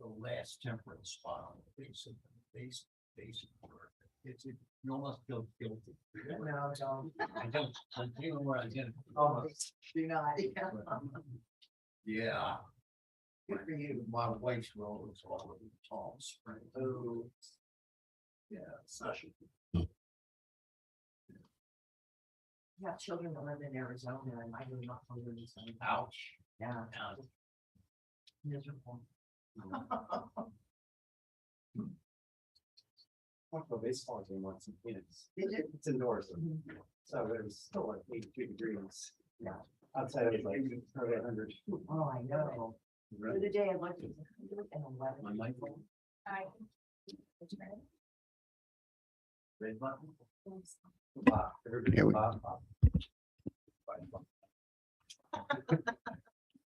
the last temperate spot on the basic work. You almost feel guilty. No, don't. I don't, I'm feeling where I get it. Almost. Do not. Yeah. Good for you. My wife's role is all over the Palm Springs. Oh. Yeah, session. You have children that live in Arizona and I do not live in Arizona. Ouch. Yeah. Ouch. Miserable. Went to a baseball game once in Phoenix. Did you? It's indoors, so it was still like 82 degrees. Yeah. Outside it was like probably 100. Oh, I know. The other day I looked, it was 111. My microphone. Red button. Everybody Here we- pop.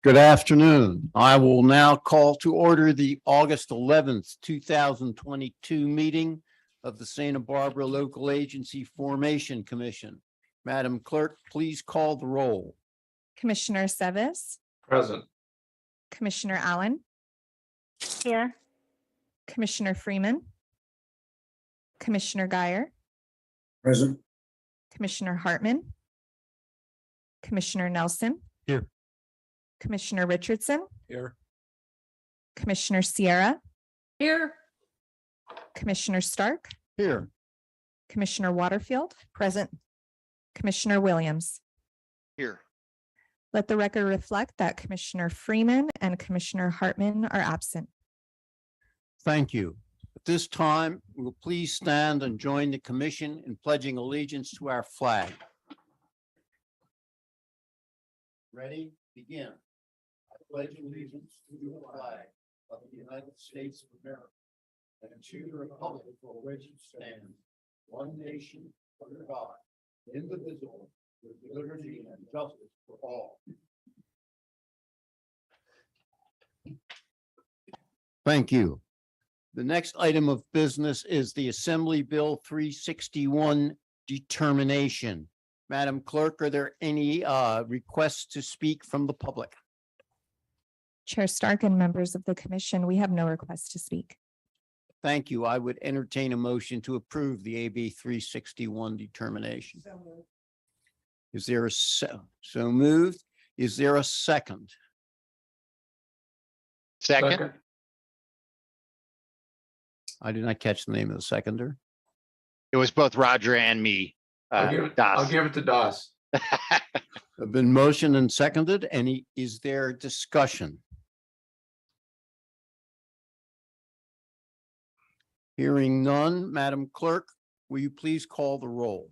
Good afternoon. I will now call to order the August 11th, 2022 meeting of the Santa Barbara Local Agency Formation Commission. Madam Clerk, please call the roll. Commissioner Sevis, Present. Commissioner Allen. Here. Commissioner Freeman. Commissioner Guyer, Present. Commissioner Hartman. Commissioner Nelson. Here. Commissioner Richardson, Here. Commissioner Sierra, Here. Commissioner Stark, Here. Commissioner Waterfield. Present. Commissioner Williams. Here. Let the record reflect that Commissioner Freeman and Commissioner Hartman are absent. Thank you. At this time, we will please stand and join the commission in pledging allegiance to our flag. Ready? Begin. I pledge allegiance to the flag of the United States of America and to the republic for which it stands, one nation under God, indivisible, with liberty and justice for all. Thank you. The next item of business is the Assembly Bill 361 determination. Madam Clerk, are there any requests to speak from the public? Chair Stark and members of the commission, we have no request to speak. Thank you. I would entertain a motion to approve the AB 361 determination. Is there so moved? Is there a second? Second, I did not catch the name of the seconder. it was both Roger and me. I'll Das. give it to Das. Have been motioned and seconded. Is there discussion? Hearing none, Madam Clerk, will you please call the roll?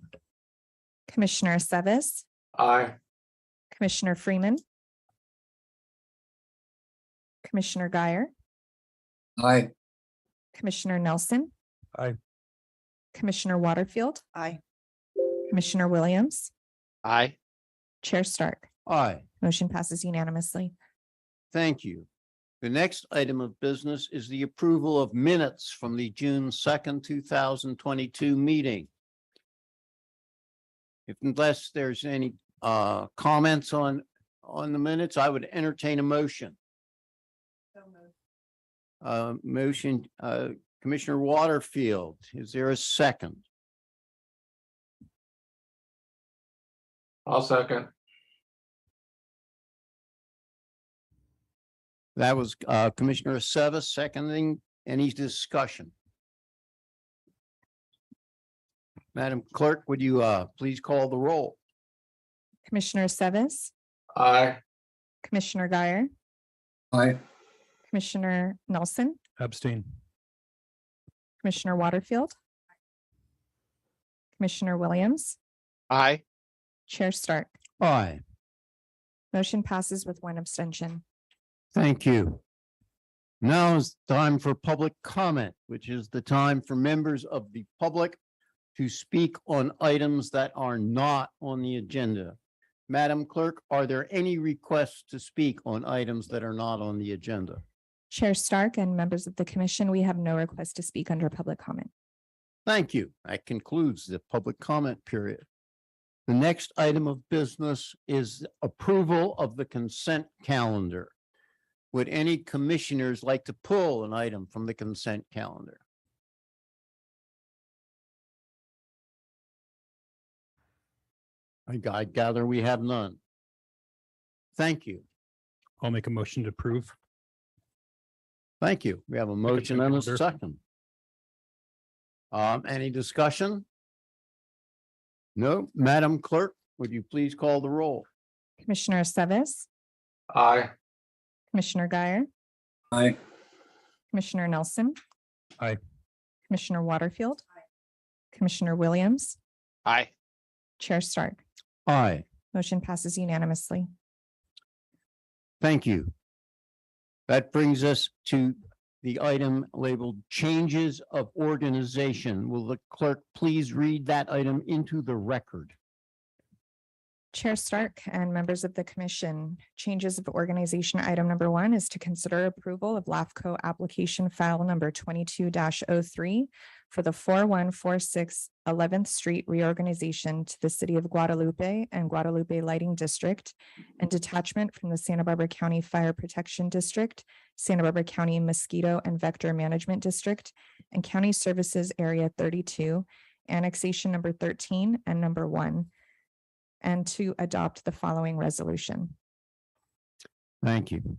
Commissioner Sevis, Aye. Commissioner Freeman. Commissioner Guyer, Aye. Commissioner Nelson. Aye. Commissioner Waterfield, Aye. Commissioner Williams, Aye. Chair Stark. Aye. Motion passes unanimously. Thank you. The next item of business is the approval of minutes from the June 2nd, 2022 meeting. Unless there's any comments on the minutes, I would entertain a motion. Motion, Commissioner Waterfield, is there a second? I'll second. That was Commissioner Sevis seconding. Any discussion? Madam Clerk, would you please call the roll? Commissioner Sevis, Aye. Commissioner Guyer, Aye. Commissioner Nelson, Abstain. Commissioner Waterfield, Commissioner Williams, Aye. Chair Stark. Aye. Motion passes with one abstention. Thank you. Now is time for public comment, which is the time for members of the public to speak on items that are not on the agenda. Madam Clerk, are there any requests to speak on items that are not on the agenda? Chair Stark and members of the commission, we have no request to speak under public comment. Thank you. That concludes the public comment period. The next item of business is approval of the consent calendar. Would any commissioners like to pull an item from the consent calendar? I gather we have none. Thank you. I'll make a motion to approve. Thank you. We have a motion and a calendar. second. Any discussion? No, Madam Clerk, would you please call the roll? Commissioner Sevis, Aye. Commissioner Guyer, Aye. Commissioner Nelson. Aye. Commissioner Waterfield. Commissioner Williams, Aye. Chair Stark. Aye, Motion passes unanimously. thank you. That brings us to the item labeled changes of organization. Will the clerk please read that item into the record? Chair Stark and members of the commission, changes of organization item number 1 is to consider approval of LAFCO application file number 22-03 for the 4146 11th Street reorganization to the City of Guadalupe and Guadalupe Lighting District and detachment from the Santa Barbara County Fire Protection District, Santa Barbara County Mosquito and Vector Management District, and County Services Area 32, annexation number 13 and number 1. And to adopt the following resolution. Thank you.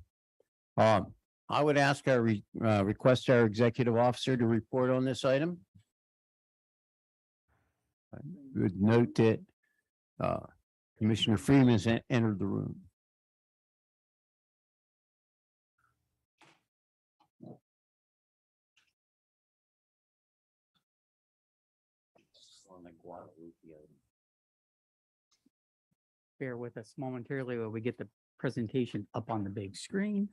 I would ask request our executive officer to report on this item. I would note that Commissioner Freeman has entered the room. On the Guadalupe item. Bear with us momentarily while we get the presentation up on the big screen.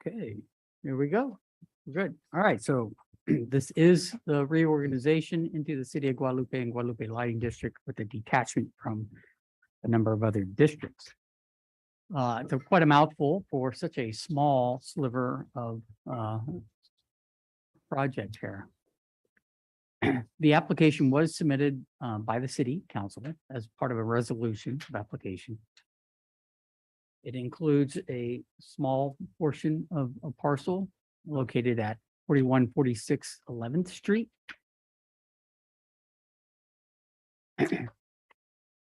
Okay, here we go. Good. All right, so this is the reorganization into the City of Guadalupe and Guadalupe Lighting District with a detachment from a number of other districts. It's quite a mouthful for such a small sliver of project here. The application was submitted by the city council as part of a resolution of application. It includes a small portion of a parcel located at 4146 11th Street.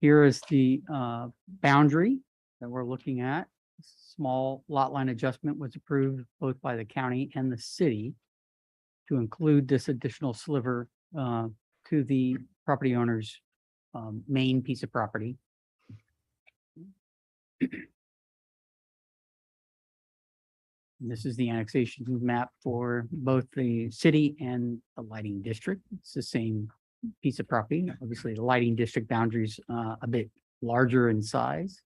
Here is the boundary that we're looking at. Small lot line adjustment was approved both by the county and the city to include this additional sliver to the property owner's main piece of property. And this is the annexation map for both the city and the lighting district. It's the same piece of property. Obviously, the lighting district boundaries a bit larger in size.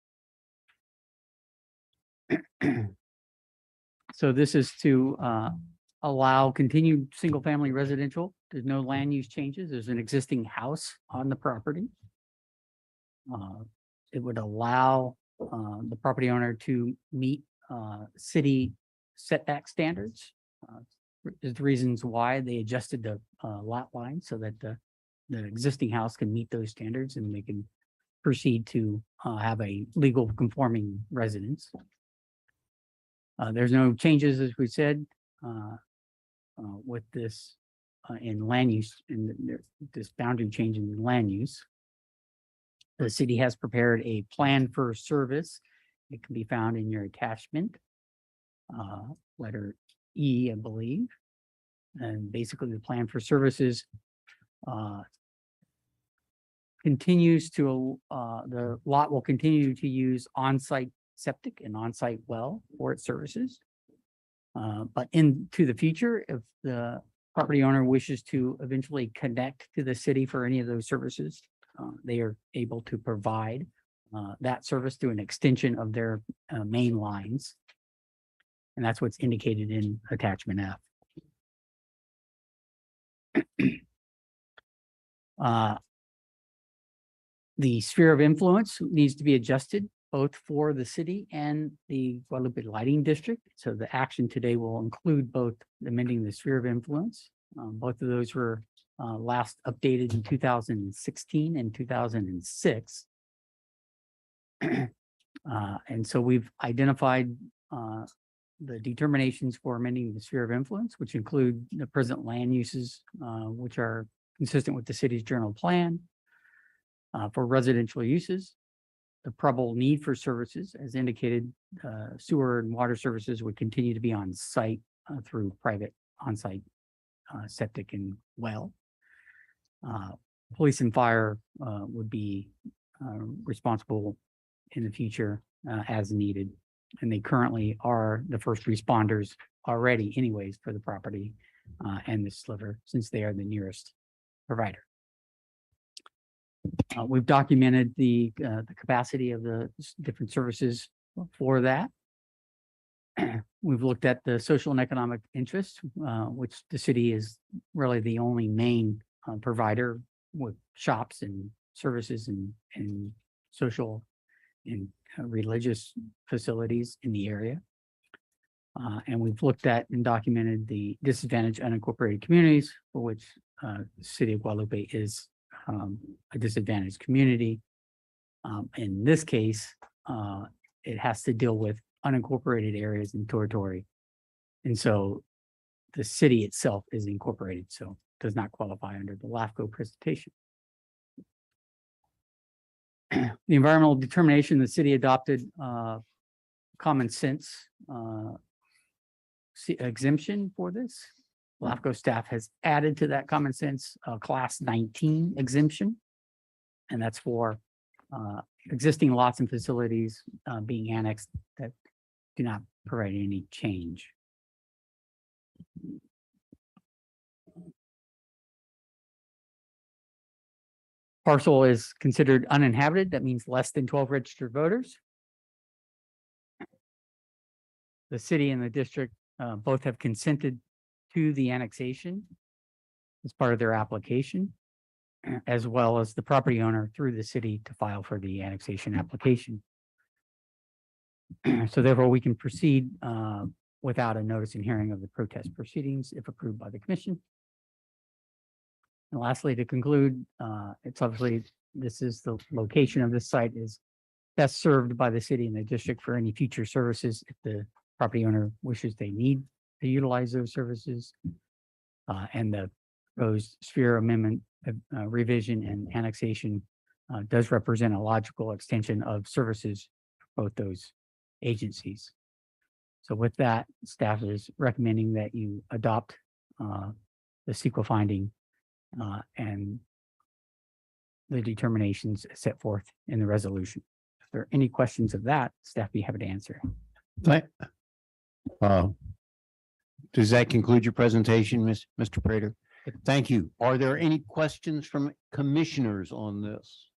So this is to allow continued single-family residential. There's no land use changes. There's an existing house on the property. It would allow the property owner to meet city setback standards. Is the reasons why they adjusted the lot line so that the existing house can meet those standards and they can proceed to have a legal conforming residence. There's no changes, as we said, with this in land use, in this boundary change in land use. The city has prepared a plan for service. It can be found in your attachment, letter E, I believe. And basically the plan for services continues to, the lot will continue to use on-site septic and on-site well for its services. But into the future, if the property owner wishes to eventually connect to the city for any of those services, they are able to provide that service through an extension of their main lines. And that's what's indicated in attachment F. The sphere of influence needs to be adjusted both for the city and the Guadalupe Lighting District. So the action today will include both amending the sphere of influence. Both of those were last updated in 2016 and 2006. And so we've identified the determinations for amending the sphere of influence, which include the present land uses, which are consistent with the city's general plan for residential uses. The probable need for services, as indicated, sewer and water services would continue to be on site through private on-site septic and well. Police and fire would be responsible in the future as needed. And they currently are the first responders already anyways for the property and the sliver, since they are the nearest provider. We've documented the capacity of the different services for that. We've looked at the social and economic interests, which the city is really the only main provider with shops and services and social and religious facilities in the area. And we've looked at and documented the disadvantaged unincorporated communities for which the city of Guadalupe is a disadvantaged community. In this case, it has to deal with unincorporated areas in territory. And so the city itself is incorporated, so does not qualify under the LAFCO presentation. The environmental determination, the city adopted common sense exemption for this. LAFCO staff has added to that common sense class 19 exemption. And that's for existing lots and facilities being annexed that do not provide any change. Parcel is considered uninhabited. That means less than 12 registered voters. The city and the district both have consented to the annexation as part of their application, as well as the property owner through the city to file for the annexation application. So therefore, we can proceed without a notice and hearing of the protest proceedings if approved by the commission. And lastly, to conclude, it's obviously, this is the location of this site is best served by the city and the district for any future services if the property owner wishes they need to utilize those services. And the proposed sphere amendment revision and annexation does represent a logical extension of services for both those agencies. So with that, staff is recommending that you adopt the CEQA finding and the determinations set forth in the resolution. If there are any questions of that, staff be happy to answer. Does that conclude your presentation, Mr. Prater? Thank you. Are there any questions from commissioners on this?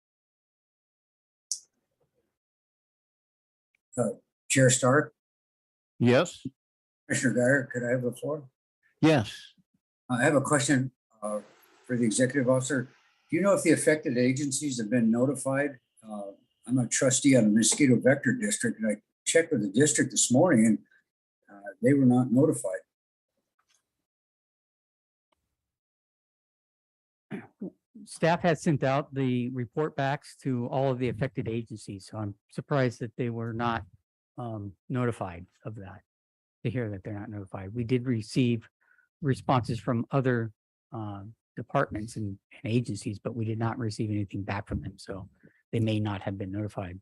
Chair Stark, Yes? Commissioner Guyer, could I have the floor? Yes. I have a question for the executive officer. Do you know if the affected agencies have been notified? I'm a trustee on the Mosquito Vector District, and I checked with the district this morning, and they were not notified. Staff has sent out the report backs to all of the affected agencies, so I'm surprised that they were not notified of that, to hear that they're not notified. We did receive responses from other departments and agencies, but we did not receive anything back from them, so they may not have been notified.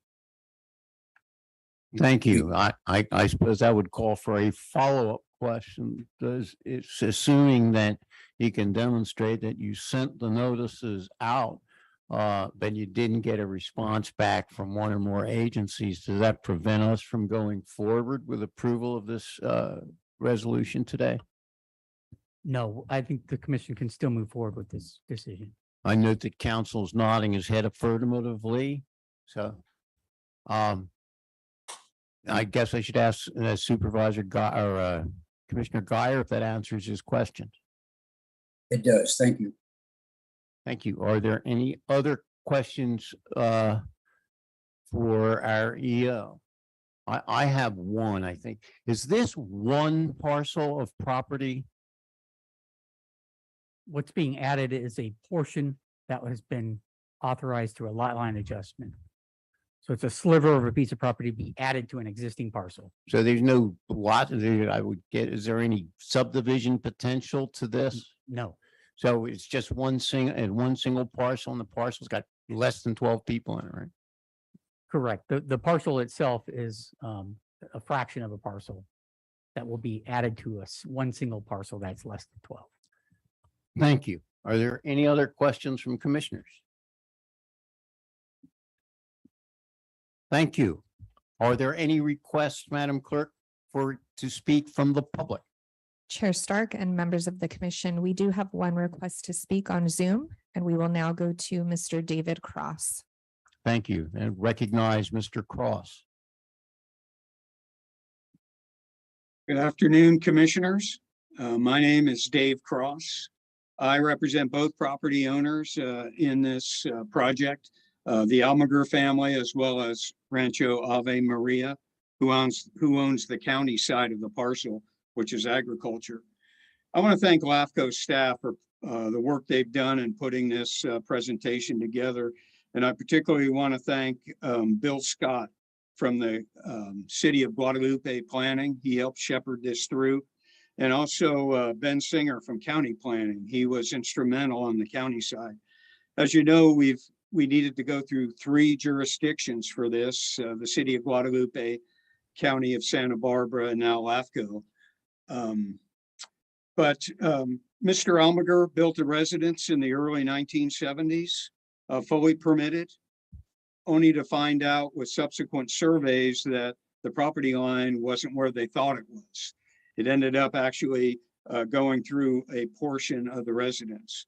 Thank you. I suppose I would call for a follow-up question. It's assuming that you can demonstrate that you sent the notices out, but you didn't get a response back from one or more agencies. Does that prevent us from going forward with approval of this resolution today? No, I think the commission can still move forward with this decision. I note that council's nodding his head affirmatively. So I guess I should ask Supervisor Guy or Commissioner Guyer if that answers his question. It does. Thank you. Thank you. Are there any other questions for our EO? I have one, I think. Is this one parcel of property what's being added is a portion that has been authorized through a lot line adjustment. So it's a sliver of a piece of property be added to an existing parcel. So there's no lot there, I would get, is there any subdivision potential to this? No, So it's just one single parcel, and the parcel's got less than 12 people in it, right? correct. The parcel itself is a fraction of a parcel that will be added to one single parcel that's less than 12. Thank you. Are there any other questions from commissioners? Thank you. Are there any requests, Madam Clerk, to speak from the public? Chair Stark and members of the commission, we do have one request to speak on Zoom, and we will now go to Mr. David Cross. Thank you, and recognize Mr. Cross. Good afternoon, Commissioners. My name is Dave Cross. I represent both property owners in this project, the Almaguer family, as well as Rancho Ave Maria, who owns the county side of the parcel, which is agriculture. I want to thank LAFCO staff for the work they've done in putting this presentation together. And I particularly want to thank Bill Scott from the City of Guadalupe Planning. He helped shepherd this through. And also Ben Singer from County Planning. He was instrumental on the county side. As you know, we needed to go through 3 jurisdictions for this, the City of Guadalupe, County of Santa Barbara, and now LAFCO. But Mr. Almaguer built a residence in the early 1970s, fully permitted, only to find out with subsequent surveys that the property line wasn't where they thought it was. It ended up actually going through a portion of the residence.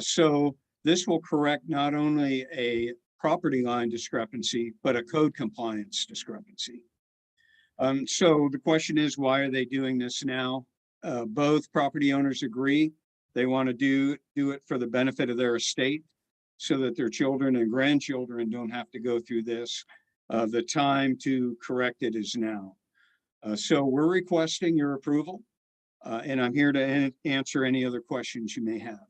So this will correct not only a property line discrepancy, but a code compliance discrepancy. So the question is, why are they doing this now? Both property owners agree they want to do it for the benefit of their estate so that their children and grandchildren don't have to go through this. The time to correct it is now. So we're requesting your approval, and I'm here to answer any other questions you may have.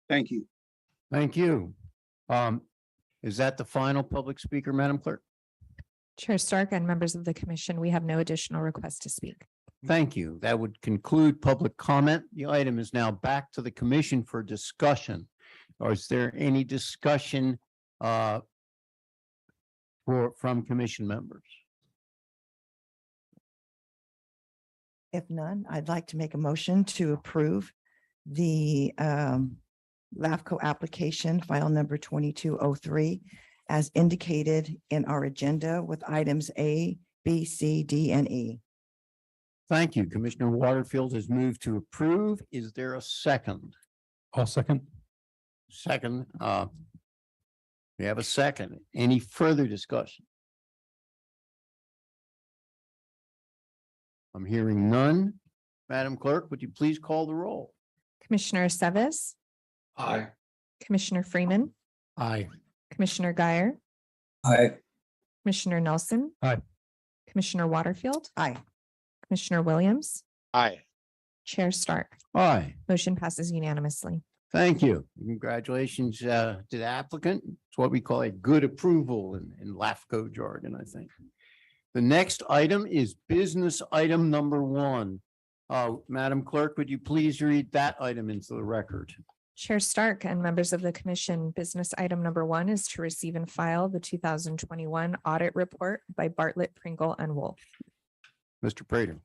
Thank you. Thank you. Is that the final public speaker, Madam Clerk? Chair Stark and members of the commission, we have no additional requests to speak. Thank you. That would conclude public comment. The item is now back to the commission for discussion. Or is there any discussion from commission members? If none, I'd like to make a motion to approve the LAFCO application file number 2203 as indicated in our agenda with items A, B, C, D, and E. Thank you. Commissioner Waterfield has moved to approve. Is there a second? I'll second. Second. We have a second. Any further discussion? I'm hearing none. Madam Clerk, would you please call the roll? Commissioner Seves, Aye. Commissioner Freeman, Aye. Commissioner Guyer, Aye. Commissioner Nelson. Aye. Commissioner Waterfield, Aye. Commissioner Williams, Aye. Chair Stark. Aye. Motion passes unanimously. Thank you. Congratulations to the applicant. It's what we call a good approval in LAFCO jargon, I think. The next item is business item number 1. Madam Clerk, would you please read that item into the record? Chair Stark and members of the commission, business item number 1 is to receive and file the 2021 audit report by Bartlett, Pringle and Wolf. Mr. Prater.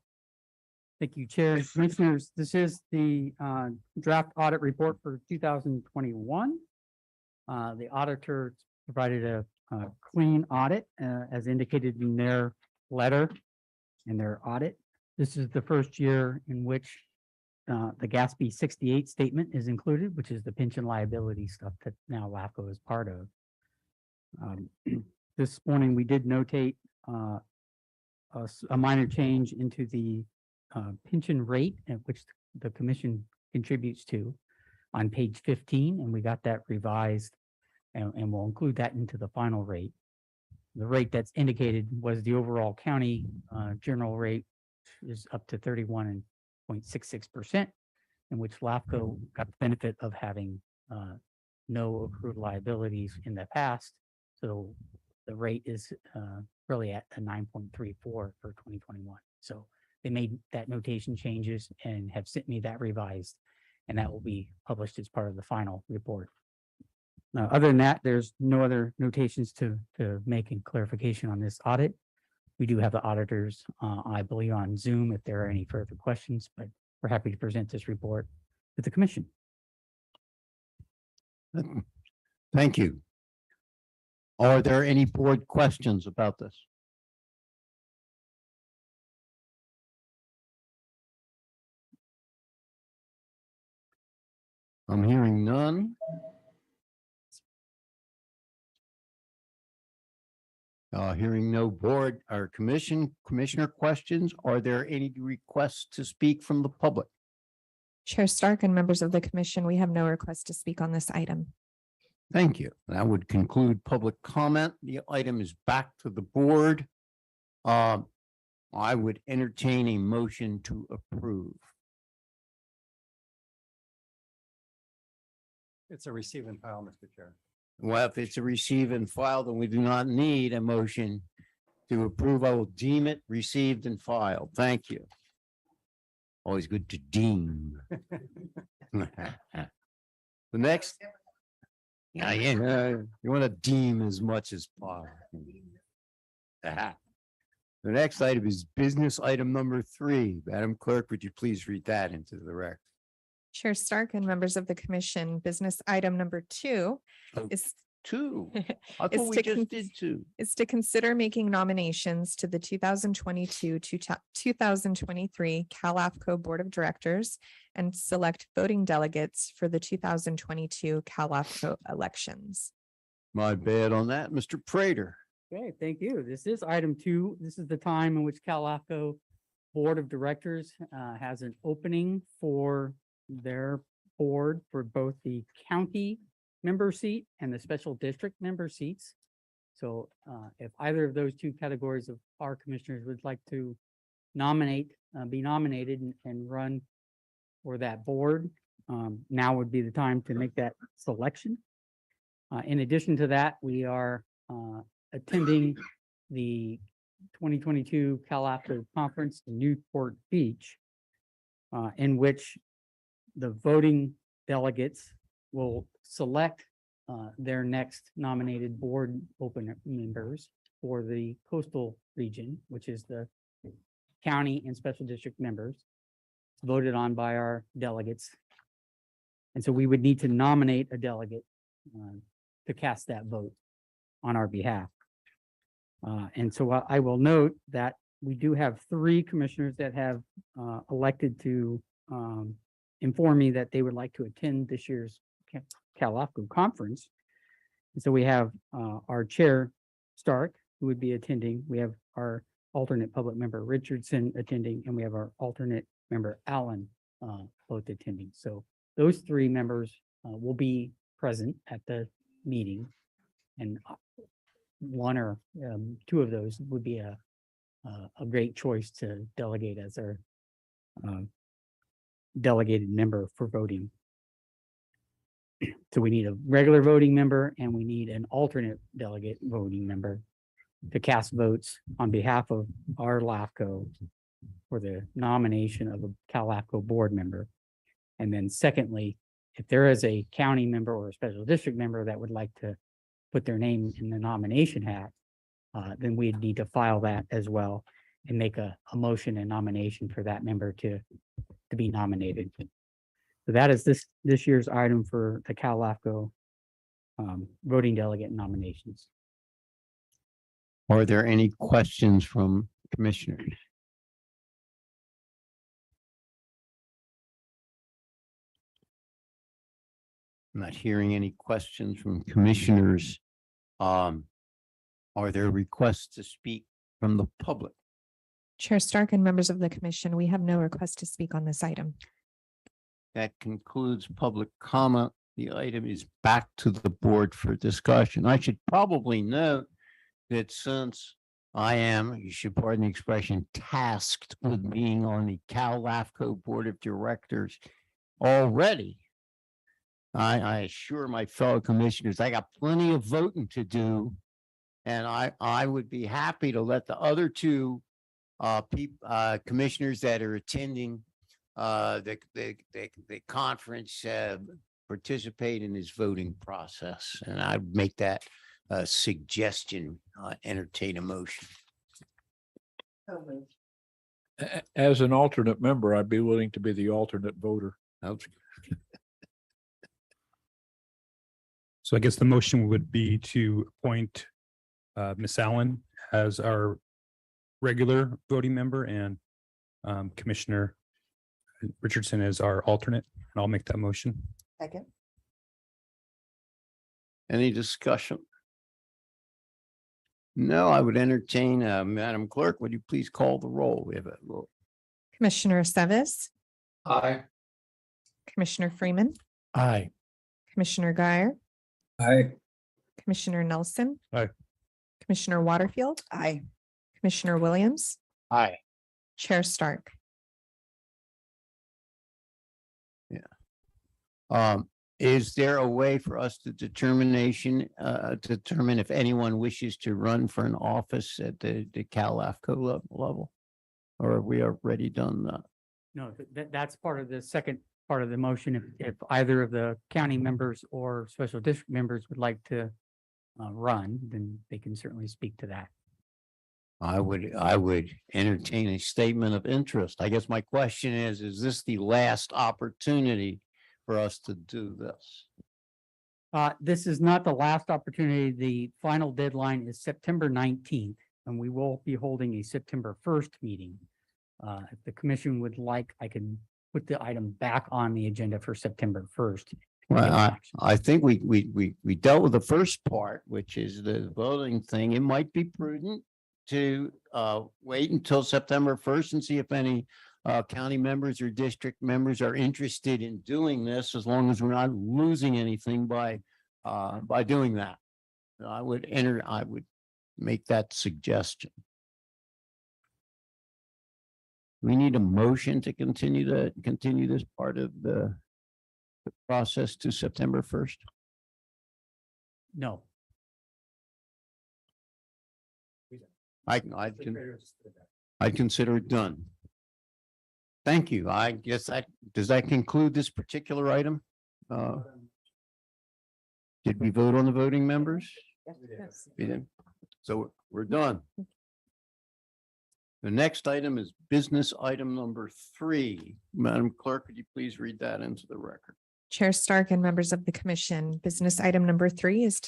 Thank you, Chair. Commissioners, this is the draft audit report for 2021. The auditor provided a clean audit as indicated in their letter and their audit. This is the first year in which the GASB 68 statement is included, which is the pension liability stuff that now LAFCO is part of. This morning, we did notate a minor change into the pension rate at which the commission contributes to on page 15, and we got that revised and we'll include that into the final rate. The rate that's indicated was the overall county general rate is up to 31.66%. in which LAFCO got the benefit of having no accrued liabilities in the past. So the rate is really at a 9.34 for 2021. So they made that notation changes and have sent me that revised, and that will be published as part of the final report. Other than that, there's no other notations to make in clarification on this audit. We do have the auditors, I believe, on Zoom if there are any further questions, but we're happy to present this report to the commission. Thank you. Are there any board questions about this? I'm hearing none. Hearing no board or commissioner questions. Are there any requests to speak from the public? Chair Stark and members of the commission, we have no request to speak on this item. Thank you. That would conclude public comment. The item is back to the board. I would entertain a motion to approve. It's a receive and file, Mr. Chair. Well, if it's a receive and file, then we do not need a motion to approve. I will deem it received and filed. Thank you. Always good to deem. The next. Yeah, you want to deem as much as possible. The next item is business item number 3. Madam Clerk, would you please read that into the record? Chair Stark and members of the commission, business item number 2 Oh, is 2. I is thought we to just con- did 2. is to consider making nominations to the 2022 to 2023 CalAFCO Board of Directors and select voting delegates for the 2022 CalAFCO elections. My bad on that, Mr. Prater. Okay, thank you. This is item 2. This is the time in which CalAFCO Board of Directors has an opening for their board for both the county member seat and the special district member seats. So if either of those 2 categories of our commissioners would like to be nominated and run for that board, now would be the time to make that selection. In addition to that, we are attending the 2022 CalAFCO conference in Newport Beach, in which the voting delegates will select their next nominated board open members for the coastal region, which is the county and special district members voted on by our delegates. And so we would need to nominate a delegate to cast that vote on our behalf. And so I will note that we do have 3 commissioners that have elected to inform me that they would like to attend this year's CalAFCO conference. And so we have our chair, Stark, who would be attending. We have our alternate public member, Richardson, attending, and we have our alternate member, Allen, both attending. So those 3 members will be present at the meeting, and 1 or 2 of those would be a great choice to delegate as our delegated member for voting. So we need a regular voting member and we need an alternate delegate voting member to cast votes on behalf of our LAFCO for the nomination of a CalAFCO board member. And then secondly, if there is a county member or a special district member that would like to put their name in the nomination hat, then we'd need to file that as well and make a motion and nomination for that member to be nominated. So that is this year's item for the CalAFCO voting delegate nominations. Are there any questions from commissioners? I'm not hearing any questions from commissioners. Are there requests to speak from the public? Chair Stark and members of the commission, we have no request to speak on this item. That concludes public comment. The item is back to the board for discussion. I should probably note that since I am, you should pardon the expression, tasked with being on the CalAFCO Board of Directors, already. I assure my fellow commissioners, I got plenty of voting to do. And I would be happy to let the other two commissioners that are attending the conference participate in this voting process. And I'd make that a suggestion, entertain a motion. As an alternate member, I'd be willing to be the alternate voter. Okay. So I guess the motion would be to appoint Ms. Allen as our regular voting member and Commissioner Richardson as our alternate, and I'll make that motion. Second. Any discussion? No, I would entertain, Madam Clerk, would you please call the roll? We have a roll. Commissioner Sevis, Aye. Commissioner Freeman, Aye. Commissioner Guyer, Aye. Commissioner Nelson. Aye. Commissioner Waterfield, Aye. Commissioner Williams, Aye. Chair Stark. Is there a way for us to determine if anyone wishes to run for an office at the Cal LAFCO level? Or have we already done that? No, that's part of the second part of the motion. If either of the county members or special district members would like to run, then they can certainly speak to that. I would entertain a statement of interest. I guess my question is this the last opportunity for us to do this? This is not the last opportunity. The final deadline is September 19th, and we will be holding a September 1st meeting. If the commission would like, I can put the item back on the agenda for September 1st. Well, I think we dealt with the first part, which is the voting thing. It might be prudent to wait until September 1st and see if any county members or district members are interested in doing this, as long as we're not losing anything by doing that. I would make that suggestion. We need a motion to continue this part of the process to September 1st. No. I'd consider it done. Thank you. I guess does that conclude this particular item? Did we vote on the voting members? Yes. We did. So we're done. The next item is business item number 3. Madam Clerk, could you please read that into the record? Chair Stark and members of the commission, business item number 3 is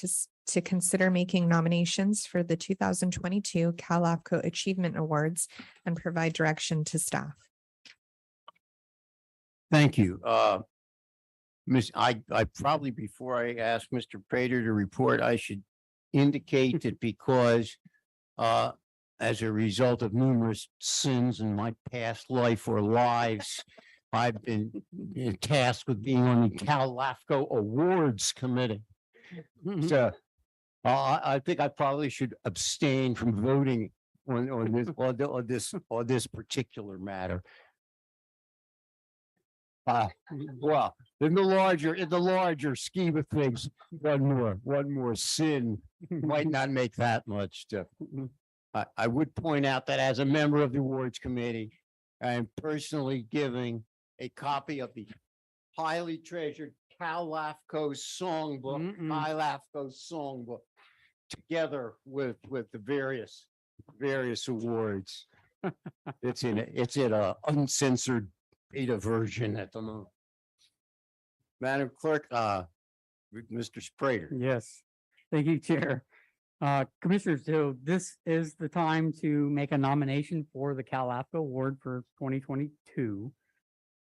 to consider making nominations for the 2022 Cal LAFCO Achievement Awards and provide direction to staff. Thank you. I probably, before I ask Mr. Prater to report, I should indicate that because as a result of numerous sins in my past life or lives, I've been tasked with being on the Cal LAFCO Awards Committee. So I think I probably should abstain from voting on this particular matter. Well, in the larger scheme of things, one more sin might not make that much difference. I would point out that as a member of the awards committee, I am personally giving a copy of the highly treasured Cal LAFCO songbook, together with the various awards. It's in a uncensored beta version at the moment. Madam Clerk, Mr. Sprader. Yes, thank you, Chair. Commissioners, so this is the time to make a nomination for the Cal LAFCO Award for 2022.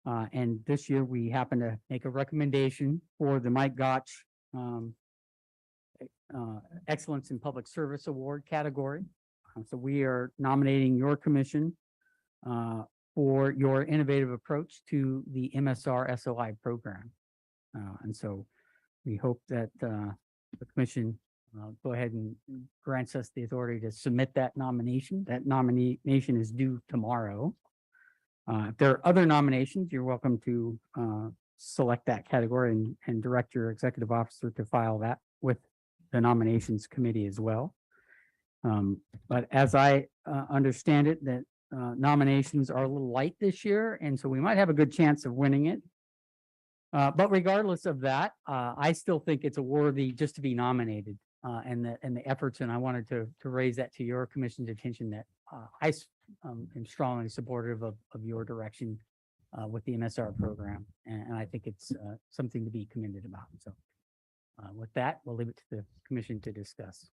And this year we happen to make a recommendation for the Mike Gotch Excellence in Public Service Award category. So we are nominating your commission for your innovative approach to the MSR SOI program. And so we hope that the commission go ahead and grants us the authority to submit that nomination. That nomination is due tomorrow. If there are other nominations, you're welcome to select that category and direct your executive officer to file that with the nominations committee as well. But as I understand it, that nominations are a little light this year, and so we might have a good chance of winning it. But regardless of that, I still think it's a worthy just to be nominated and the efforts, and I wanted to raise that to your commission's attention that am strongly supportive of your direction with the MSR program, and I think it's something to be commended about. So with that, we'll leave it to the commission to discuss.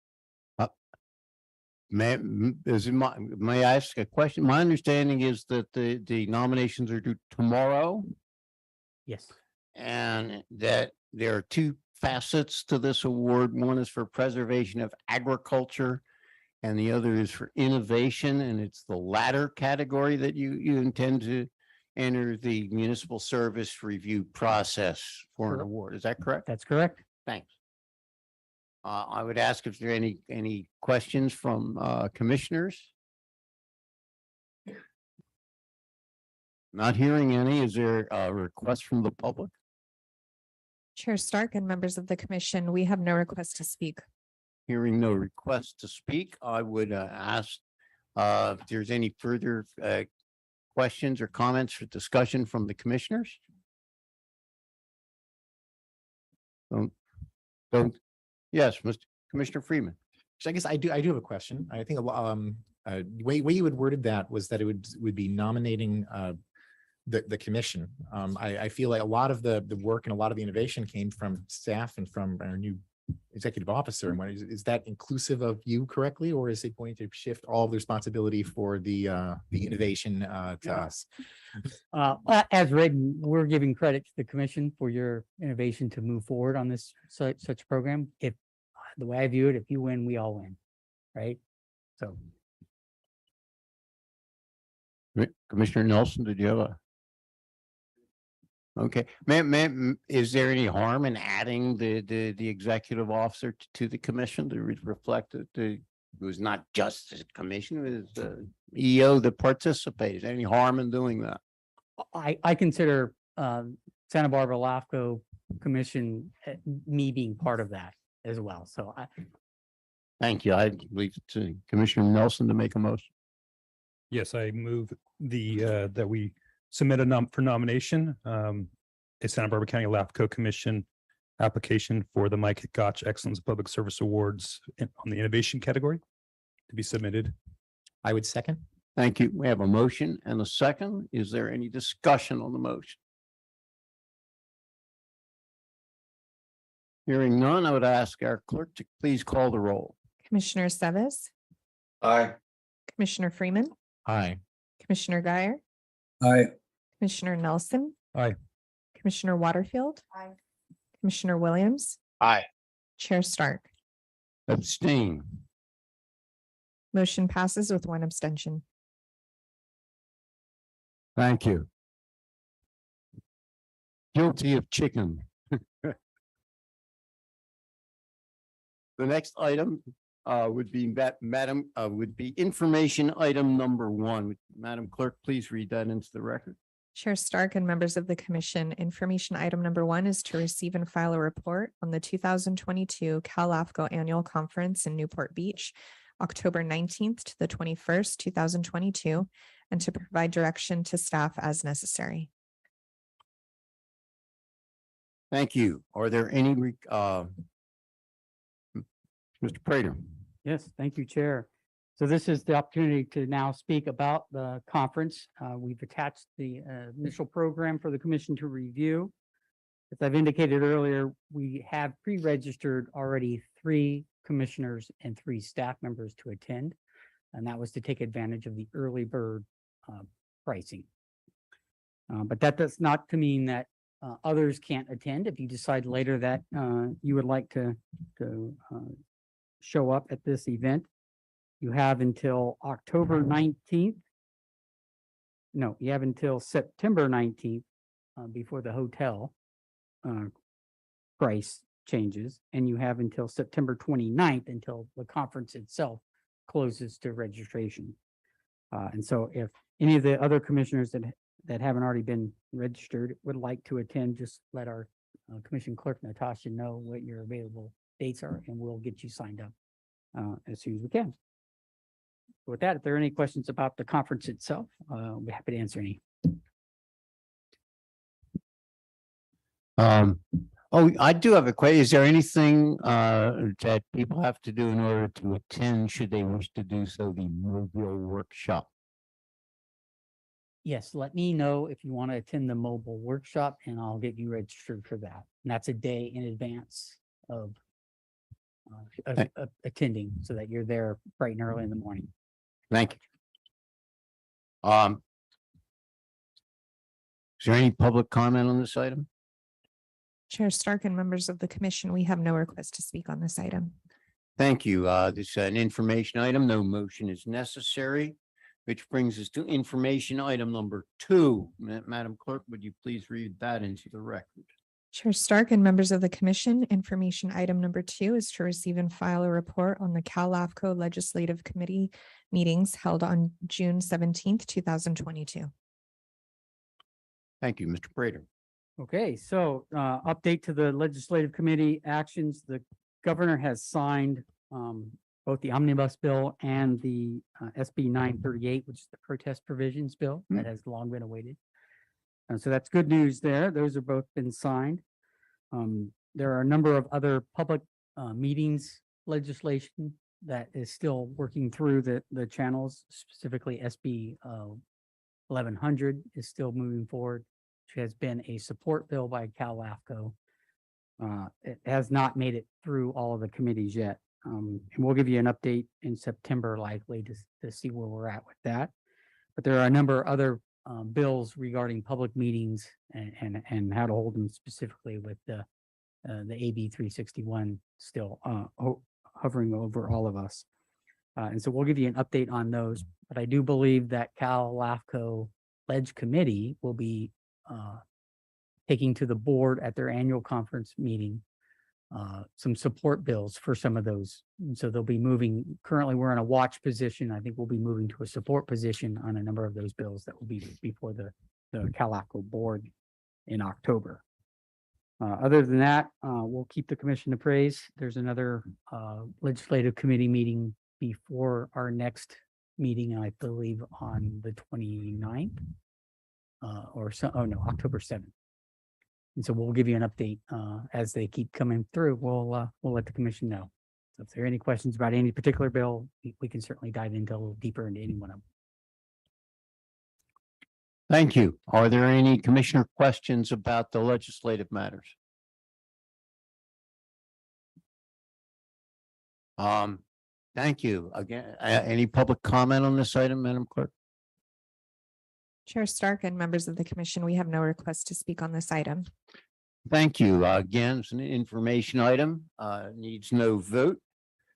May I ask a question? My understanding is that the nominations are due tomorrow Yes. and that there are two facets to this award. One is for preservation of agriculture and the other is for innovation. And it's the latter category that you intend to enter the municipal service review process for an Correct. award. Is that correct? That's correct. Thanks. I would ask if there are any questions from commissioners. Not hearing any. Is there a request from the public? Chair Stark and members of the commission, we have no request to speak. Hearing no request to speak, I would ask if there's any further questions or comments for discussion from the commissioners. Don't. Yes, Mr. Commissioner Freeman. So I guess I do have a question. I think the way you had worded that was that it would be nominating the commission. I feel like a lot of the work and a lot of the innovation came from staff and from our new executive officer. And is that inclusive of you correctly, or is it going to shift all the responsibility for the innovation to us? As written, we're giving credit to the commission for your innovation to move forward on this such program. If the way I view it, if you win, we all win, right? So. Commissioner Nelson, did you have a? Okay, ma'am, is there any harm in adding the executive officer to the commission to reflect that it was not just the commission, it was the EO that participated? Any harm in doing that? I consider Santa Barbara LAFCO Commission, me being part of that as well. So Thank you. I leave it to Commissioner Nelson to make a motion. Yes, I move that we submit for nomination a Santa Barbara County LAFCO Commission application for the Mike Gotch Excellence Public Service Awards on the innovation category to be submitted. I would second. Thank you. We have a motion and a second. Is there any discussion on the motion? Hearing none, I would ask our clerk to please call the roll. Commissioner Seves, Aye. Commissioner Freeman, Aye. Commissioner Guyer, Aye. Commissioner Nelson. Aye. Commissioner Waterfield. Aye. Commissioner Williams, Aye. Chair Stark. Abstain. Motion passes with one abstention. Thank you. Guilty of chicken. The next item would be information item number 1. Madam Clerk, please read that into the record. Chair Stark and members of the commission, information item number 1 is to receive and file a report on the 2022 Cal LAFCO Annual Conference in Newport Beach, October 19th to the 21st, 2022, and to provide direction to staff as necessary. Thank you. Are there any, Mr. Prater? Yes, thank you, Chair. So this is the opportunity to now speak about the conference. We've attached the initial program for the commission to review. As I've indicated earlier, we have pre-registered already 3 commissioners and 3 staff members to attend, and that was to take advantage of the early bird pricing. But that does not to mean that others can't attend. If you decide later that you would like to show up at this event, you have until October 19th. No, you have until September 19th before the hotel price changes, and you have until September 29th until the conference itself closes to registration. And so if any of the other commissioners that that haven't already been registered would like to attend, just let our Commission Clerk Natasha know what your available dates are, and we'll get you signed up as soon as we can. With that, if there are any questions about the conference itself, we'll be happy to answer any. Oh, I do have a question. Is there anything that people have to do in order to attend, should they wish to do so, the mobile workshop? Yes, let me know if you want to attend the mobile workshop, and I'll get you registered for that. And that's a day in advance of attending, so that you're there bright and early in the morning. Thank you. Is there any public comment on this item? Chair Stark and members of the commission, we have no request to speak on this item. Thank you. This is an information item. No motion is necessary, which brings us to information item number 2. Madam Clerk, would you please read that into the record? Chair Stark and members of the commission, information item number 2 is to receive and file a report on the LAFCO Legislative Committee meetings held on June 17th, 2022. Thank you, Mr. Prater. Okay, so update to the legislative committee actions. The governor has signed both the omnibus bill and the SB 938, which is the protest provisions bill that has long been awaited. So that's good news there. Those are both been signed. There are a number of other public meetings legislation that is still working through the channels, specifically SB 1100 is still moving forward, which has been a support bill by LAFCO. It has not made it through all of the committees yet. And we'll give you an update in September likely to see where we're at with that. But there are a number of other bills regarding public meetings and how to hold them, specifically with the AB 361 still hovering over all of us. And so we'll give you an update on those. But I do believe that LAFCO Ledge Committee will be taking to the board at their annual conference meeting some support bills for some of those. And so they'll be moving, currently we're in a watch position. I think we'll be moving to a support position on a number of those bills that will be before the LAFCO board in October. Other than that, we'll keep the commission appraised. There's another legislative committee meeting before our next meeting, I believe on the 29th or so. Oh no, October 7th. And so we'll give you an update as they keep coming through. We'll let the commission know. So if there are any questions about any particular bill, we can certainly dive into a little deeper into any one of them. Thank you. Are there any commissioner questions about the legislative matters? Thank you. Again, any public comment on this item, Madam Clerk? Chair Stark and members of the commission, we have no request to speak on this item. Thank you. Again, it's an information item, needs no vote.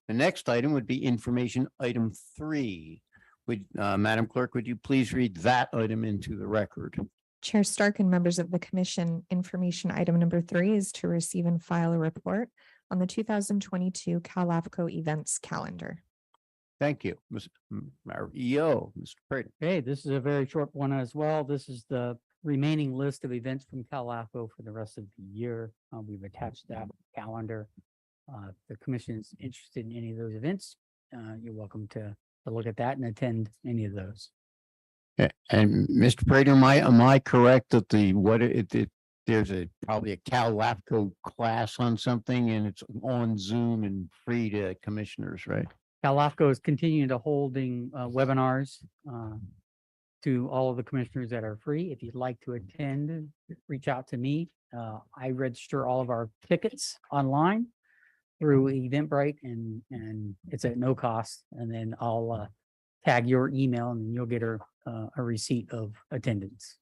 The next item would be information item 3. Would, Madam Clerk, would you please read that item into the record? Chair Stark and members of the commission, information item number 3 is to receive and file a report on the 2022 LAFCO events calendar. Thank you, our EO, Mr. Prater. Okay, this is a very short one as well. This is the remaining list of events from LAFCO for the rest of the year. We've attached that calendar. If the commission is interested in any of those events, you're welcome to look at that and attend any of those. And Mr. Prater, am I correct that there's probably a LAFCO class on something and it's on Zoom and free to commissioners, right? LAFCO is continuing to holding webinars to all of the commissioners that are free. If you'd like to attend, reach out to me. I register all of our tickets online through Eventbrite, and it's at no cost. And then I'll tag your email, and then you'll get a receipt of attendance.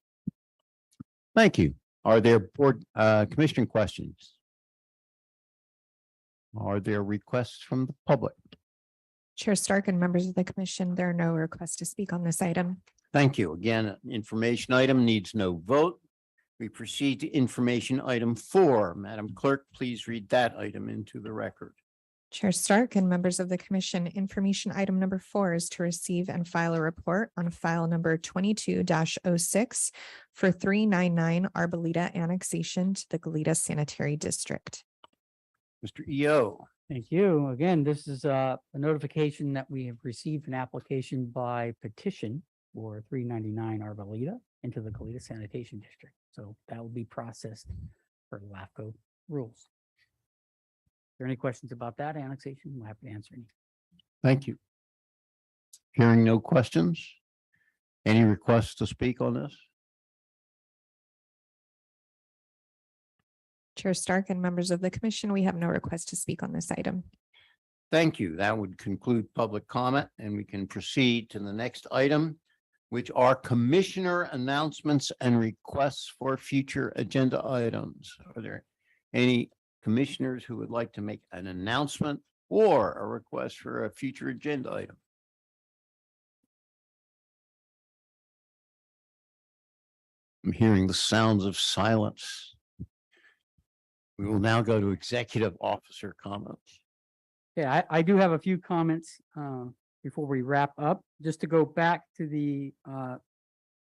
Thank you. Are there board commissioner questions? Are there requests from the public? Chair Stark and members of the commission, there are no requests to speak on this item. Thank you. Again, information item needs no vote. We proceed to information item 4. Madam Clerk, please read that item into the record. Chair Stark and members of the commission, information item number 4 is to receive and file a report on file number 22-06 for 399 Arboleta annexation to the Goleta Sanitary District. Mr. EO. Thank you. Again, this is a notification that we have received an application by petition for 399 Arboleta into the Goleta Sanitation District. So that will be processed for LAFCO rules. Are there any questions about that annexation? I'm happy to answer any. Thank you. Hearing no questions. Any requests to speak on this? Chair Stark and members of the commission, we have no request to speak on this item. Thank you. That would conclude public comment, and we can proceed to the next item, which are commissioner announcements and requests for future agenda items. Are there any commissioners who would like to make an announcement or a request for a future agenda item? I'm hearing the sounds of silence. We will now go to executive officer comments. Yeah, I do have a few comments before we wrap up. Just to go back to the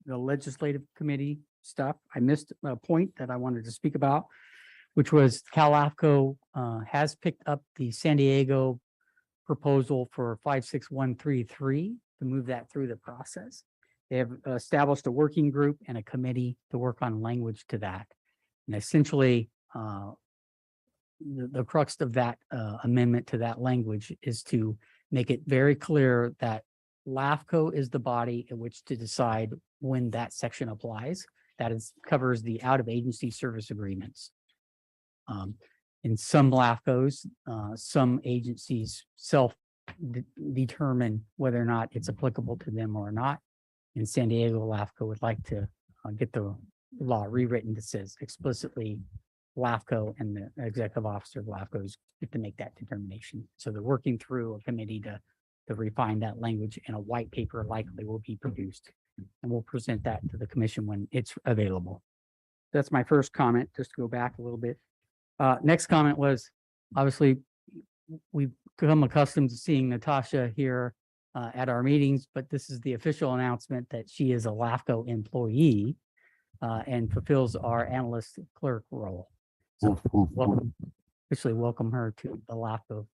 legislative committee stuff, I missed a point that I wanted to speak about, which was LAFCO has picked up the San Diego proposal for 56133 to move that through the process. They have established a working group and a committee to work on language to that. And essentially, the crux of that amendment to that language is to make it very clear that LAFCO is the body in which to decide when that section applies. That is covers the out-of-agency service agreements. In some LAFCOs, some agencies determine whether or not it's applicable to them or not. In San Diego, LAFCO would like to get the law rewritten that says explicitly LAFCO and the executive officer of LAFCOs get to make that determination. So they're working through a committee to refine that language, and a white paper likely will be produced. And we'll present that to the commission when it's available. That's my first comment, just to go back a little bit. Next comment was, obviously, we've become accustomed to seeing Natasha here at our meetings, but this is the official announcement that she is a LAFCO employee and fulfills our analyst clerk role. So officially welcome her to the LAFCO.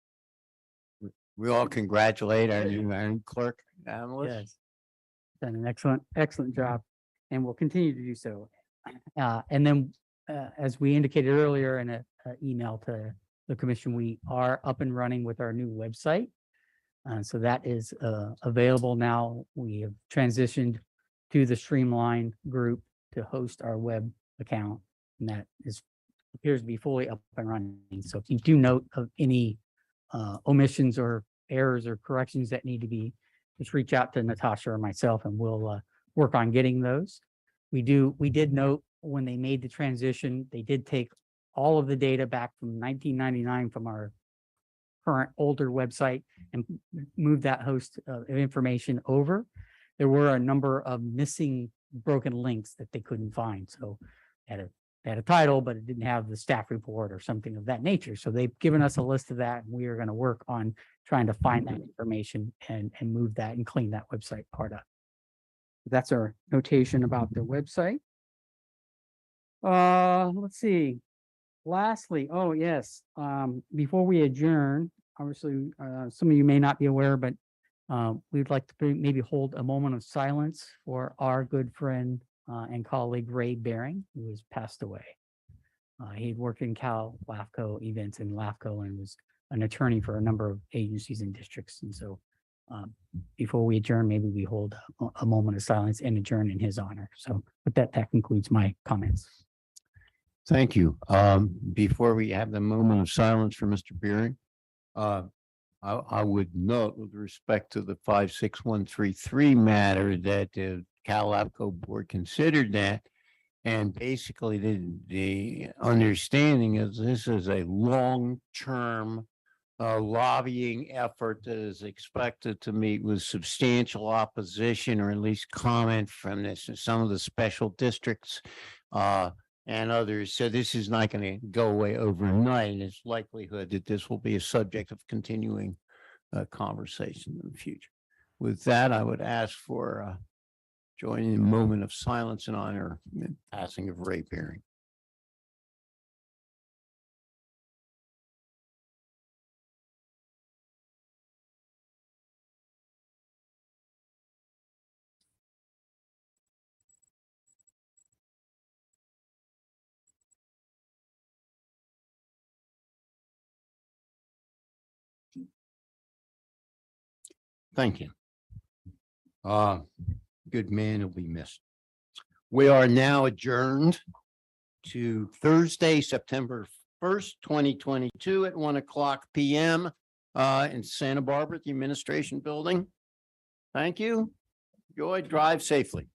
We all congratulate our new clerk analyst. Yes, done an excellent job, and will continue to do so. And then, as we indicated earlier in an email to the commission, we are up and running with our new website. So that is available now. We have transitioned to the Streamline group to host our web account, and that appears to be fully up and running. So if you do note of any omissions or errors or corrections that need to be, just reach out to Natasha or myself, and we'll work on getting those. We did note when they made the transition, they did take all of the data back from 1999 from our current older website and move that host of information over. There were a number of missing broken links that they couldn't find. So they had a title, but it didn't have the staff report or something of that nature. So they've given us a list of that, and we are going to work on trying to find that information and move that and clean that website part up. That's our notation about the website. Let's see. Lastly, oh yes, before we adjourn, obviously, some of you may not be aware, but we'd like to maybe hold a moment of silence for our good friend and colleague Ray Baring, who has passed away. He worked in LAFCO events in LAFCO and was an attorney for a number of agencies and districts. And so before we adjourn, maybe we hold a moment of silence and adjourn in his honor. So with that concludes my comments. Thank you. Before we have the moment of silence for Mr. Beering, I would note with respect to the 56133 matter that the LAFCO board considered that, and basically the understanding is this is a long-term lobbying effort that is expected to meet with substantial opposition or at least comment from this. Some of the special districts and others. So this is not going to go away overnight. It's likelihood that this will be a subject of continuing conversation in the future. With that, I would ask for joining in a moment of silence in honor of the passing of Ray Beering. Thank you. Good man will be missed. We are now adjourned to Thursday, September 1st, 2022 at 1:00 PM in Santa Barbara, at the Administration Building. Thank you. Enjoy, drive safely.